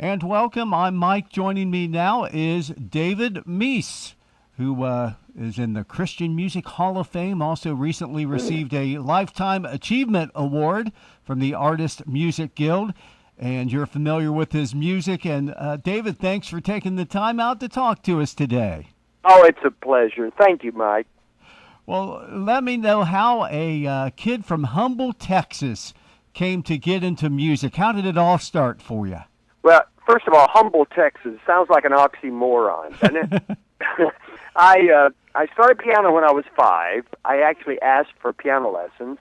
And welcome. I'm Mike. Joining me now is David Meece, who is in the Christian Music Hall of Fame, also recently received a Lifetime Achievement Award from the Artist Music Guild. And you're familiar with his music. And David, thanks for taking the time out to talk to us today. Oh, it's a pleasure. Thank you, Mike. Well, let me know how a kid from Humble, Texas came to get into music. How did it all start for you? Well, first of all, Humble, Texas sounds like an oxymoron, doesn't it? I started piano when I was 5. I actually asked for piano lessons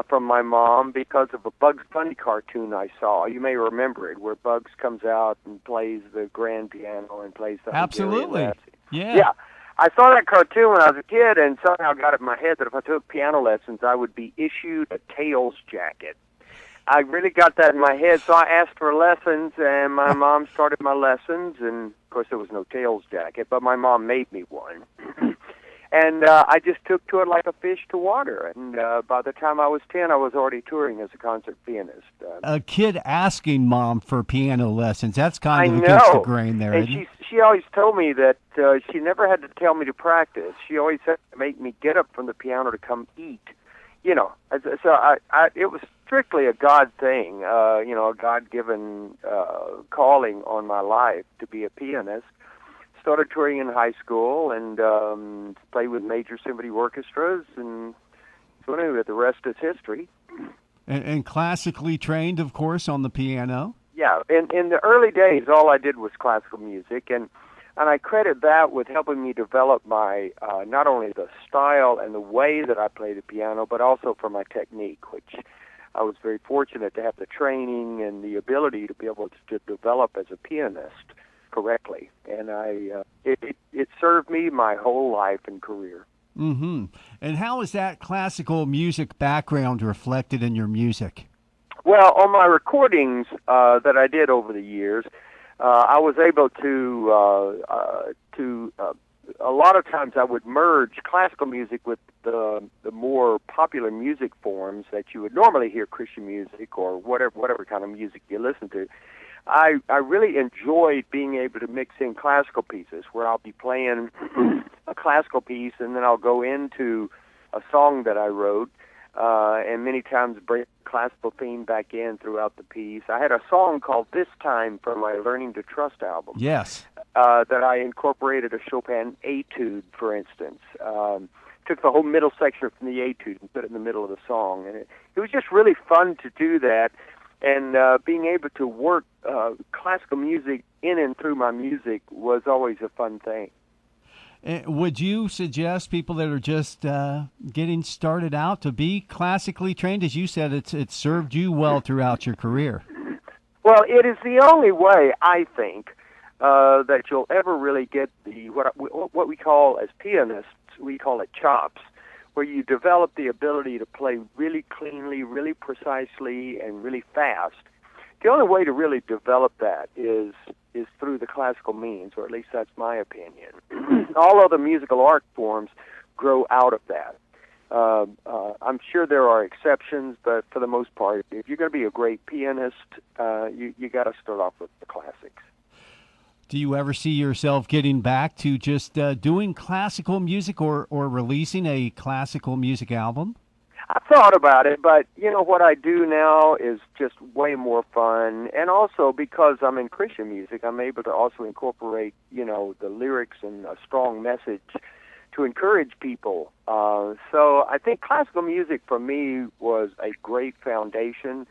from my mom because of a Bugs Bunny cartoon I saw. You may remember it, where Bugs comes out and plays the grand piano and plays the Absolutely. Yeah. I saw that cartoon when I was a kid, and somehow got it in my head that if I took piano lessons, I would be issued a Tails jacket. I really got that in my head, so I asked for lessons, and my mom started my lessons, and of course there was no Tails jacket, but my mom made me one. And I just took to it like a fish to water, and by the time I was 10, I was already touring as a concert pianist. A kid asking mom for piano lessons, that's kind of against the grain there, and isn't it? She always told me that she never had to tell me to practice. She always had to make me get up from the piano to come eat. You know, so it was strictly a God thing, a God-given calling on my life to be a pianist. Started touring in high school and played with major symphony orchestras, and so anyway, the rest is history. And classically trained, of course, on the piano. Yeah, in the early days, all I did was classical music, and I credit that with helping me develop my not only the style and the way that I play the piano, but also for my technique, which I was very fortunate to have the training and the ability to be able to develop as a pianist correctly, and it served me my whole life and career. Mm-hmm. And how is that classical music background reflected in your music? Well, on my recordings that I did over the years, I was able to a lot of times I would merge classical music with the more popular music forms that you would normally hear Christian music or whatever kind of music you listen to. I really enjoyed being able to mix in classical pieces where I'll be playing a classical piece and then I'll go into a song that I wrote and many times bring the classical theme back in throughout the piece. I had a song called This Time from my Learning to Trust album. Yes. That I incorporated a Chopin etude, for instance. Took the whole middle section from the etude and put it in the middle of the song. And it was just really fun to do that. And being able to work classical music in and through my music was always a fun thing. Would you suggest people that are just getting started out to be classically trained? As you said, it served you well throughout your career. Well, it is the only way, I think, that you'll ever really get the what we call as pianists, we call it chops, where you develop the ability to play really cleanly, really precisely, and really fast. The only way to really develop that is through the classical means, or at least that's my opinion. All other musical art forms grow out of that. I'm sure there are exceptions, but for the most part, if you're going to be a great pianist, you got to start off with the classics. Do you ever see yourself getting back to just doing classical music or releasing a classical music album? I thought about it, but what I do now is just way more fun, and also because I'm in Christian music, I'm able to also incorporate, the lyrics and a strong message to encourage people. So I think classical music for me was a great foundation,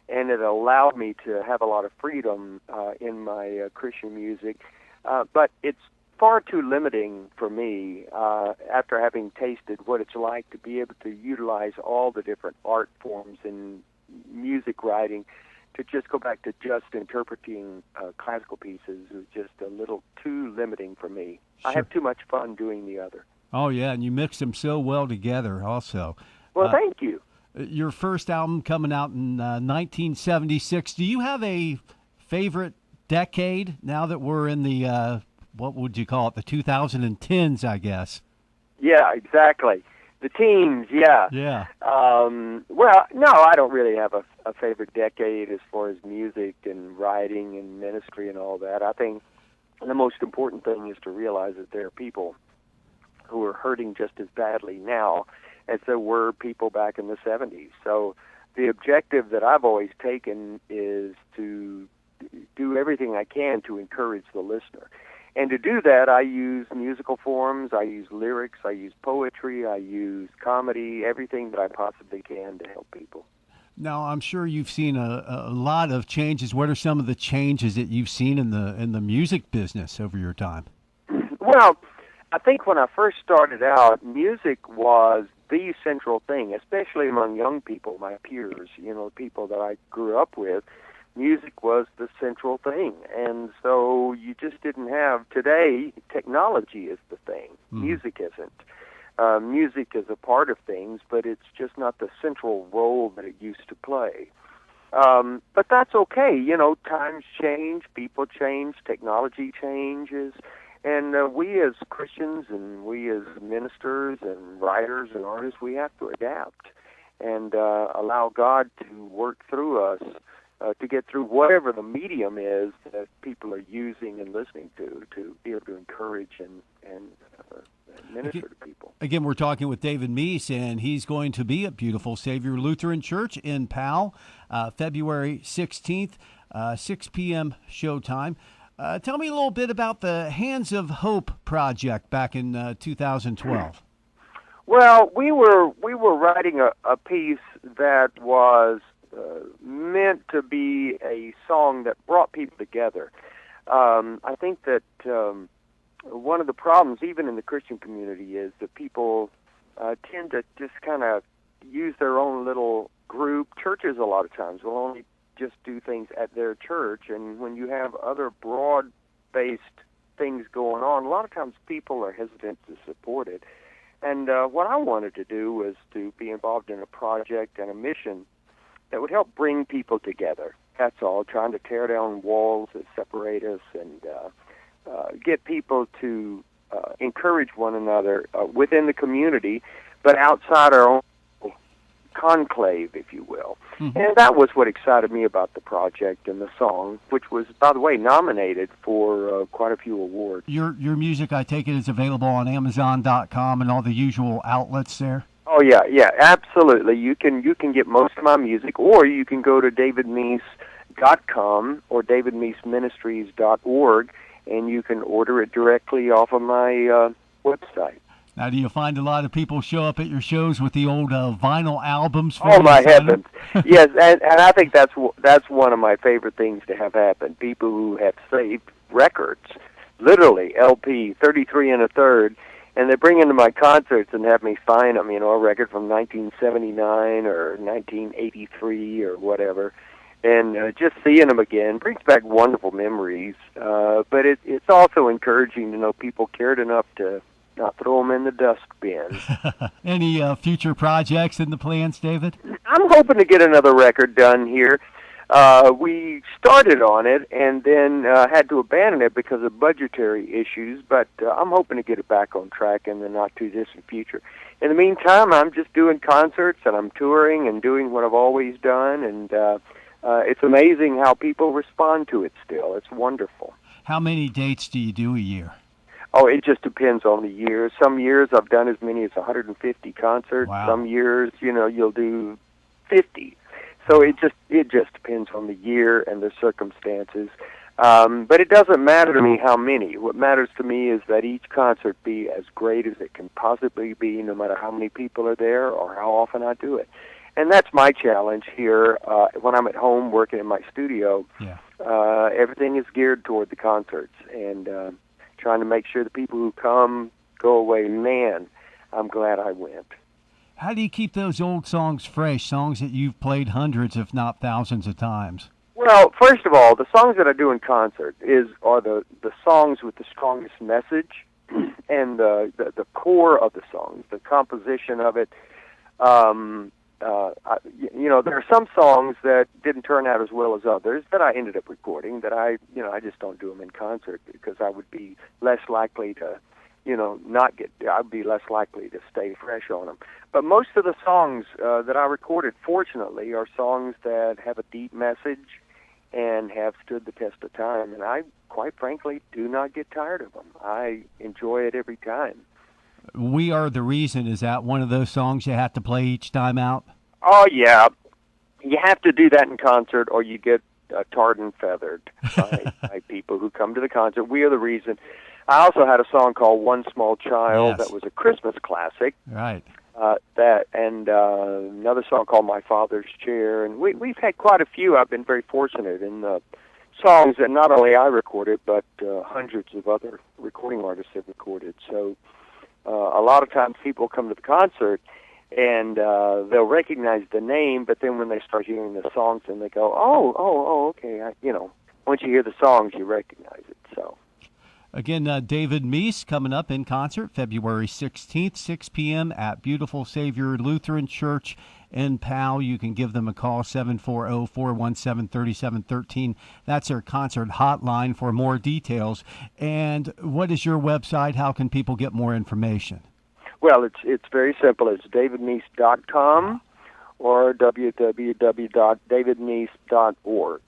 and it allowed me to have a lot of freedom in my Christian music. But it's far too limiting for me after having tasted what it's like to be able to utilize all the different art forms in music writing. To just go back to just interpreting classical pieces is just a little too limiting for me. Sure. I have too much fun doing the other. Oh, yeah, and you mix them so well together also. Well, thank you. Your first album coming out in 1976. Do you have a favorite decade now that we're in the, what would you call it, the 2010s, I guess? Yeah, exactly. The teens, yeah. Yeah. Well, no, I don't really have a favorite decade as far as music and writing and ministry and all that. I think the most important thing is to realize that there are people who are hurting just as badly now as there were people back in the 70s. So the objective that I've always taken is to do everything I can to encourage the listener. And to do that, I use musical forms, I use lyrics, I use poetry, I use comedy, everything that I possibly can to help people. Now, I'm sure you've seen a lot of changes. What are some of the changes that you've seen in the music business over your time? Well, I think when I first started out, music was the central thing, especially among young people, my peers, people that I grew up with. Music was the central thing. And so you just didn't have, today, technology is the thing. Music isn't. Music is a part of things, but it's just not the central role that it used to play. But that's okay. Times change, people change, technology changes. And we as Christians and we as ministers and writers and artists, we have to adapt and allow God to work through us to get through whatever the medium is that people are using and listening to be able to encourage and minister to people. Again, we're talking with David Meece, and he's going to be at Beautiful Savior Lutheran Church in Powell, February 16th, 6 p.m. showtime. Tell me a little bit about the Hands of Hope project back in 2012. Well, we were writing a piece that was meant to be a song that brought people together. I think that one of the problems, even in the Christian community, is that people tend to just kind of use their own little group. Churches, a lot of times, will only just do things at their church, and when you have other broad-based things going on, a lot of times people are hesitant to support it. And what I wanted to do was to be involved in a project and a mission that would help bring people together. That's all, trying to tear down walls that separate us and get people to encourage one another within the community, but outside our own conclave, if you will. Mm-hmm. And that was what excited me about the project and the song, which was, by the way, nominated for quite a few awards. Your music, I take it, is available on Amazon.com and all the usual outlets there? Oh, yeah, absolutely. You can get most of my music, or you can go to davidmeece.com or davidmeeceministries.org, and you can order it directly off of my website. Now, do you find a lot of people show up at your shows with the old vinyl albums? Oh, my heavens. Yes, and I think that's one of my favorite things to have happen. People who have saved records, literally LP, 33 and a third, and they bring into my concerts and have me sign them, a record from 1979 or 1983 or whatever. And just seeing them again brings back wonderful memories. But it's also encouraging to know people cared enough to not throw them in the dustbin. Any future projects in the plans, David? I'm hoping to get another record done here. We started on it and then had to abandon it because of budgetary issues, but I'm hoping to get it back on track in the not-too-distant future. In the meantime, I'm just doing concerts, and I'm touring and doing what I've always done, and it's amazing how people respond to it still. It's wonderful. How many dates do you do a year? Oh, it just depends on the year. Some years I've done as many as 150 concerts. Wow. Some years, you'll do 50. So it just depends on the year and the circumstances. But it doesn't matter to me how many. What matters to me is that each concert be as great as it can possibly be, no matter how many people are there or how often I do it. And that's my challenge here when I'm at home working in my studio. Yeah. Everything is geared toward the concerts and trying to make sure the people who come go away, man, I'm glad I went. How do you keep those old songs fresh, songs that you've played hundreds, if not thousands of times? Well, first of all, the songs that I do in concert are the songs with the strongest message and the core of the songs, the composition of it. There are some songs that didn't turn out as well as others that I ended up recording that I just don't do them in concert because I would be less likely to I'd be less likely to stay fresh on them. But most of the songs that I recorded, fortunately, are songs that have a deep message and have stood the test of time. And I, quite frankly, do not get tired of them. I enjoy it every time. We Are the Reason, is that one of those songs you have to play each time out? Oh, yeah. You have to do that in concert or you get tarred and feathered by people who come to the concert. We Are the Reason. I also had a song called One Small Child that was a Christmas classic. Right. Another song called My Father's Chair. And we've had quite a few. I've been very fortunate in the songs that not only I recorded, but hundreds of other recording artists have recorded. So a lot of times people come to the concert and they'll recognize the name, but then when they start hearing the songs, then they go, oh, okay. Once you hear the songs, you recognize it. So. Again, David Meece coming up in concert February 16th, 6 p.m. at Beautiful Savior Lutheran Church in Powell. You can give them a call, 740-417-3713. That's their concert hotline for more details. And what is your website? How can people get more information? Well, it's very simple. It's davidmeece.com or www.davidmeece.org.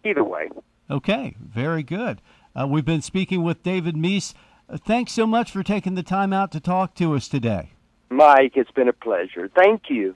Either way. Okay, very good. We've been speaking with David Meece. Thanks so much for taking the time out to talk to us today. Mike, it's been a pleasure. Thank you.